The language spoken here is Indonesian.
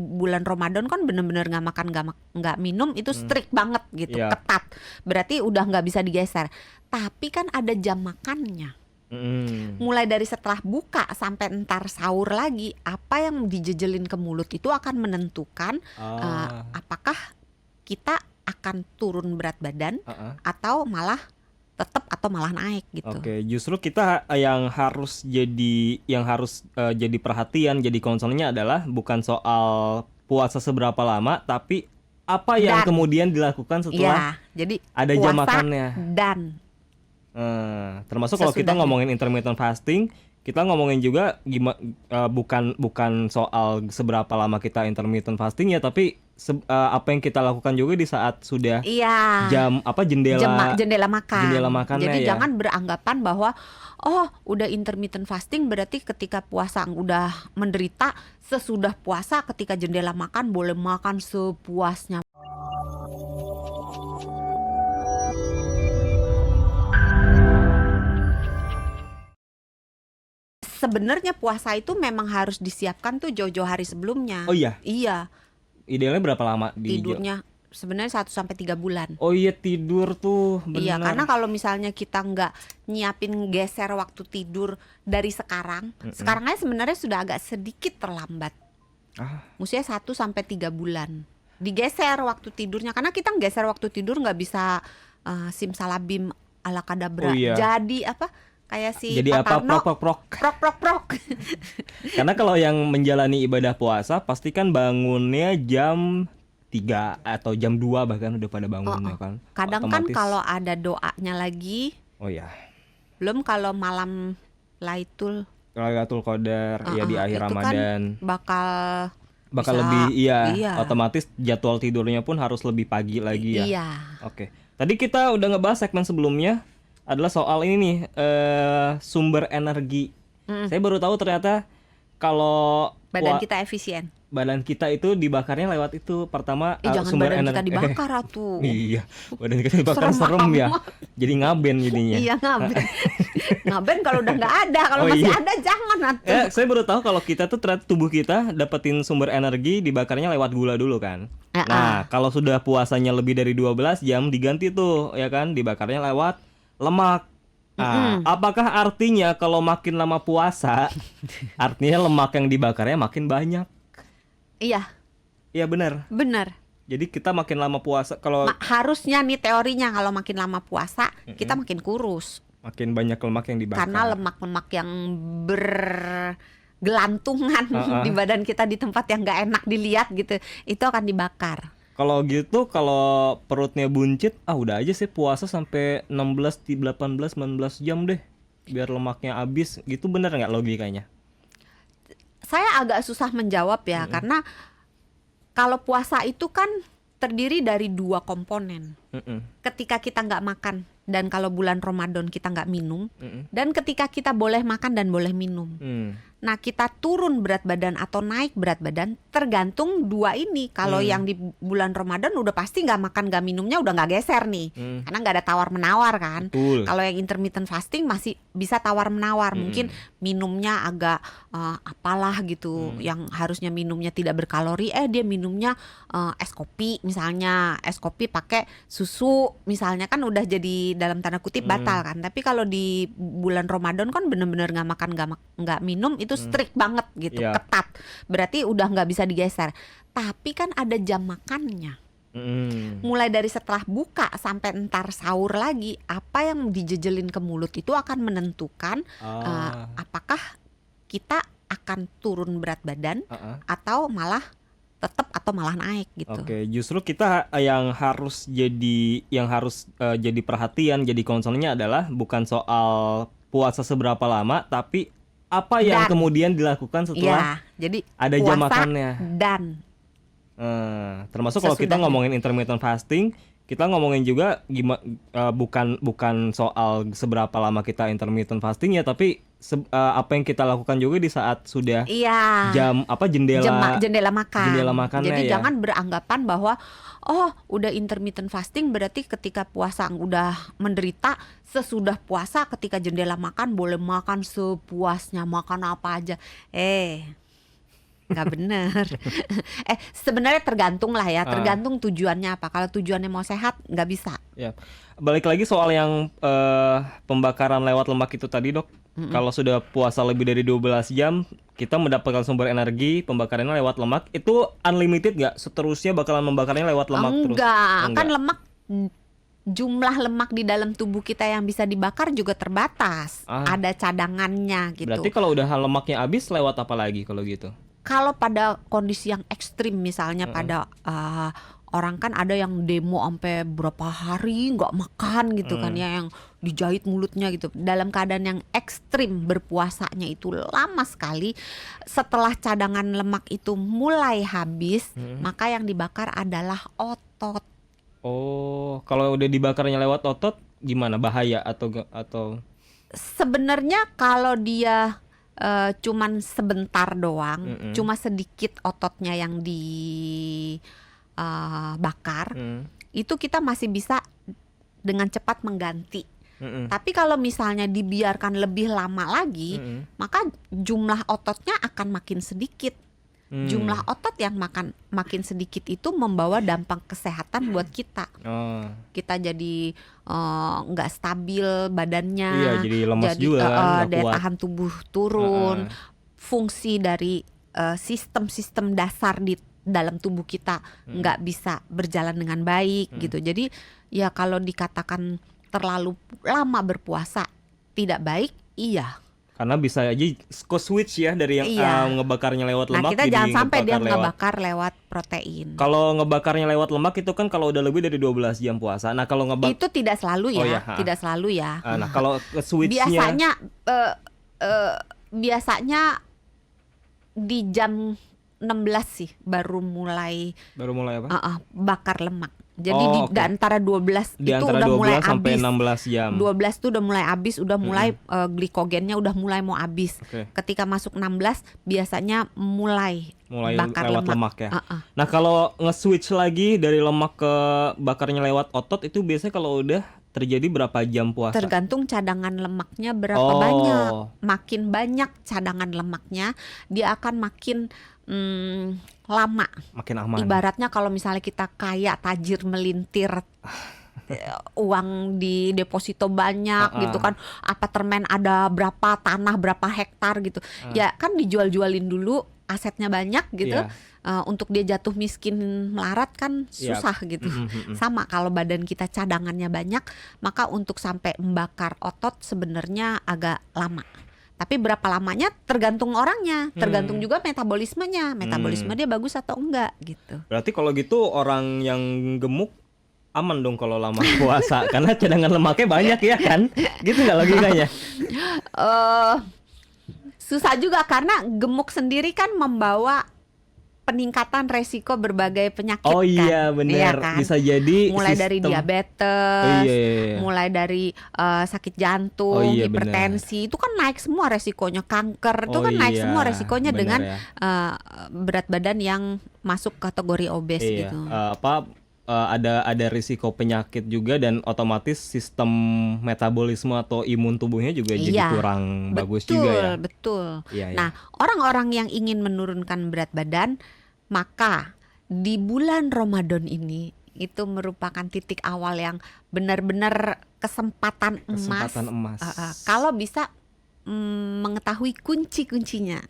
bulan Ramadan kan bener-bener nggak makan nggak minum itu strict banget gitu, Iya. ketat. Berarti udah nggak bisa digeser. Tapi kan ada jam makannya. Mulai dari setelah buka sampai entar sahur lagi, apa yang dijejelin ke mulut itu akan menentukan apakah kita akan turun berat badan atau malah tetap atau malah naik gitu. Oke, justru kita yang harus jadi perhatian, jadi concernnya adalah bukan soal puasa seberapa lama, tapi apa yang kemudian dilakukan setelah jadi ada jam puasa makannya. dan termasuk kalau kita ngomongin intermittent fasting, kita ngomongin juga bukan soal seberapa lama kita intermittent fasting ya, tapi apa yang kita lakukan juga di saat sudah jendela makannya. Jadi ya. jangan beranggapan bahwa udah intermittent fasting berarti ketika puasa udah menderita, sesudah puasa ketika jendela makan boleh makan sepuasnya. Sebenarnya puasa itu memang harus disiapkan tuh jauh-jauh hari sebelumnya. Oh iya? Iya. Idealnya berapa lama? Tidurnya sebenarnya 1-3 bulan. Oh iya, tidur tuh benar. Iya, karena kalau misalnya kita nggak nyiapin geser waktu tidur dari sekarang, sekarang aja sebenarnya sudah agak sedikit terlambat. Mestinya 1-3 bulan digeser waktu tidurnya, karena kita nggeser waktu tidur nggak bisa simsalabim ala kadabra. Oh iya. Jadi apa? Kayak si jadi Pak Tarno, prok. Karena kalau yang menjalani ibadah puasa pasti kan bangunnya jam 3 atau jam 2 bahkan udah pada bangun ya kan. Kadang otomatis. Kan kalau ada doanya lagi. Oh ya. Belum kalau malam Lailatul Qadar ya di akhir Ramadan. Kan bakal lebih otomatis jadwal tidurnya pun harus lebih pagi lagi ya. Iya. Oke. Tadi kita udah ngebahas segmen sebelumnya adalah soal ini nih, sumber energi. Saya baru tahu ternyata kalau badan kita efisien. Badan kita itu dibakarnya lewat itu. Pertama jangan sumber badan energi kita dibakar atuh. Iya, badan kita dibakar serem ya. Jadi ngaben jadinya. Iya, ngaben. Ngaben kalau udah nggak ada, kalau masih ada jangan atuh. Saya baru tahu kalau kita tuh ternyata tubuh kita dapetin sumber energi dibakarnya lewat gula dulu kan. Nah, kalau sudah puasanya lebih dari 12 jam diganti tuh ya kan, dibakarnya lewat lemak. Apakah artinya kalau makin lama puasa artinya lemak yang dibakarnya makin banyak? Iya. Iya benar. Benar. Jadi kita makin lama puasa kalau harusnya nih teorinya kalau makin lama puasa kita makin kurus. Makin banyak lemak yang dibakar. Karena lemak-lemak yang bergelantungan di badan kita di tempat yang nggak enak dilihat gitu, itu akan dibakar. Kalau gitu, kalau perutnya buncit, udah aja sih puasa sampai 16, 18, 19 jam deh, biar lemaknya habis. Gitu bener nggak logikanya? Saya agak susah menjawab ya, karena kalau puasa itu kan terdiri dari 2 komponen. Ketika kita nggak makan dan kalau bulan Ramadan kita nggak minum, dan ketika kita boleh makan dan boleh minum. Nah, kita turun berat badan atau naik berat badan tergantung 2 ini. Kalau yang di bulan Ramadan udah pasti nggak makan nggak minumnya udah nggak geser nih, karena nggak ada tawar menawar kan. Kalau yang intermittent fasting masih bisa tawar menawar, mungkin minumnya agak apalah gitu, yang harusnya minumnya tidak berkalori, dia minumnya es kopi misalnya, es kopi pakai susu misalnya, kan udah jadi dalam tanda kutip batal kan. Tapi kalau di bulan Ramadan kan bener-bener nggak makan nggak minum itu strict banget gitu, ketat. Berarti udah nggak bisa digeser. Tapi kan ada jam makannya. Mulai dari setelah buka sampai entar sahur lagi, apa yang dijejelin ke mulut itu akan menentukan apakah kita akan turun berat badan atau malah tetap atau malah naik gitu. Oke, justru kita yang harus jadi perhatian, jadi concernnya adalah bukan soal puasa seberapa lama, tapi apa yang kemudian dilakukan setelah jadi ada jam makannya. Dan termasuk kalau kita ngomongin intermittent fasting, kita ngomongin juga bukan soal seberapa lama kita intermittent fasting ya, tapi apa yang kita lakukan juga di saat sudah jendela makannya. Jadi ya. jangan beranggapan bahwa udah intermittent fasting berarti ketika puasa udah menderita, sesudah puasa ketika jendela makan boleh makan sepuasnya, makan apa aja. nggak bener. Sebenarnya tergantung lah ya, tergantung tujuannya apa. Kalau tujuannya mau sehat, nggak bisa. Ya. Balik lagi soal yang pembakaran lewat lemak itu tadi, Dok. Kalau sudah puasa lebih dari 12 jam, kita mendapatkan sumber energi, pembakarannya lewat lemak, itu unlimited nggak? Seterusnya bakalan membakarnya lewat lemak terus? Enggak, kan lemak, jumlah lemak di dalam tubuh kita yang bisa dibakar juga terbatas. Ada cadangannya gitu. Berarti kalau udah lemaknya habis, lewat apa lagi kalau gitu? Kalau pada kondisi yang ekstrim, misalnya pada orang kan ada yang demo sampai berapa hari nggak makan gitu kan ya, yang dijahit mulutnya gitu. Dalam keadaan yang ekstrim berpuasanya itu lama sekali, setelah cadangan lemak itu mulai habis, maka yang dibakar adalah otot. Oh, kalau udah dibakarnya lewat otot gimana? Bahaya atau? Sebenarnya kalau dia cuman sebentar doang, cuma sedikit ototnya yang dibakar, itu kita masih bisa dengan cepat mengganti. Tapi kalau misalnya dibiarkan lebih lama lagi, maka jumlah ototnya akan makin sedikit. Jumlah otot yang makin sedikit itu membawa dampak kesehatan buat kita. Kita jadi nggak stabil badannya, Iya, jadi lemas juga, nggak daya kuat. tahan tubuh turun, fungsi dari sistem-sistem dasar di dalam tubuh kita nggak bisa berjalan dengan baik gitu. Jadi ya kalau dikatakan terlalu lama berpuasa tidak baik, iya. Karena bisa aja switch ya dari yang ngebakarnya lewat lemak. Nah, kita jadi jangan sampai dia ngebakar ngebakar lewat protein. Kalau ngebakarnya lewat lemak itu kan kalau udah lebih dari 12 jam puasa. Nah, kalau itu tidak selalu ya, tidak selalu ya. Nah, kalau switchnya biasanya di jam 16 sih baru mulai apa? Bakar lemak. Jadi di antara 12 di itu antara udah 12 mulai sampai habis. 16 jam. 12 itu udah mulai habis, udah mulai glikogennya udah mulai mau habis. Ketika masuk 16 biasanya mulai bakar lewat lemak ya. Nah, kalau nge-switch lagi dari lemak ke bakarnya lewat otot itu biasanya kalau udah terjadi berapa jam puasa? Tergantung cadangan lemaknya berapa banyak. Makin banyak cadangan lemaknya, dia akan makin lama. Makin aman. Ibaratnya kalau misalnya kita kaya, tajir melintir, uang di deposito banyak gitu kan, apartemen ada berapa, tanah berapa hektar gitu. Ya kan dijual-jualin dulu, asetnya banyak gitu. Untuk dia jatuh miskin melarat kan susah gitu. Sama kalau badan kita cadangannya banyak, maka untuk sampai membakar otot sebenarnya agak lama. Tapi berapa lamanya tergantung orangnya, tergantung juga metabolismenya. Metabolisme dia bagus atau enggak gitu. Berarti kalau gitu orang yang gemuk aman dong kalau lama puasa karena cadangan lemaknya banyak ya kan? Gitu nggak logikanya? Susah juga karena gemuk sendiri kan membawa peningkatan resiko berbagai penyakit kan. Oh iya benar, iya kan? Bisa jadi mulai dari diabetes, mulai dari sakit jantung, hipertensi, itu kan naik semua resikonya. Kanker itu kan naik semua resikonya dengan berat badan yang masuk kategori obes gitu. Ada risiko penyakit juga dan otomatis sistem metabolisme atau imun tubuhnya juga jadi kurang bagus juga ya. Betul. Nah, orang-orang yang ingin menurunkan berat badan, maka di bulan Ramadan ini itu merupakan titik awal yang benar-benar kesempatan emas. Kesempatan emas. Kalau bisa mengetahui kunci-kuncinya.